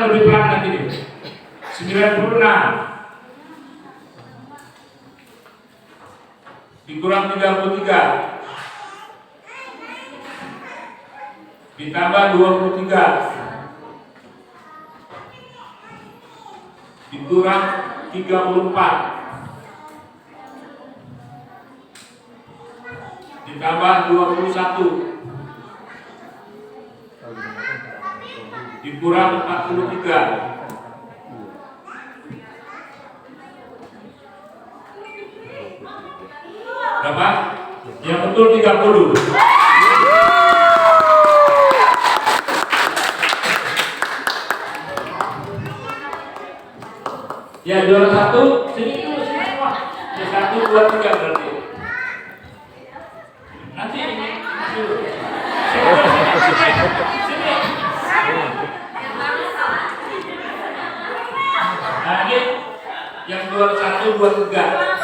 lebih pelan lagi nih. 96 dikurang 33 ditambah 23 dikurang 34 ditambah 21 dikurang 43 berapa? Yang betul 30. Ya juara 1 sini dulu sini semua. Ya 1, 2, 3 berarti. Nanti ini dulu. Sini. Nah ini yang juara 1, 2, 3.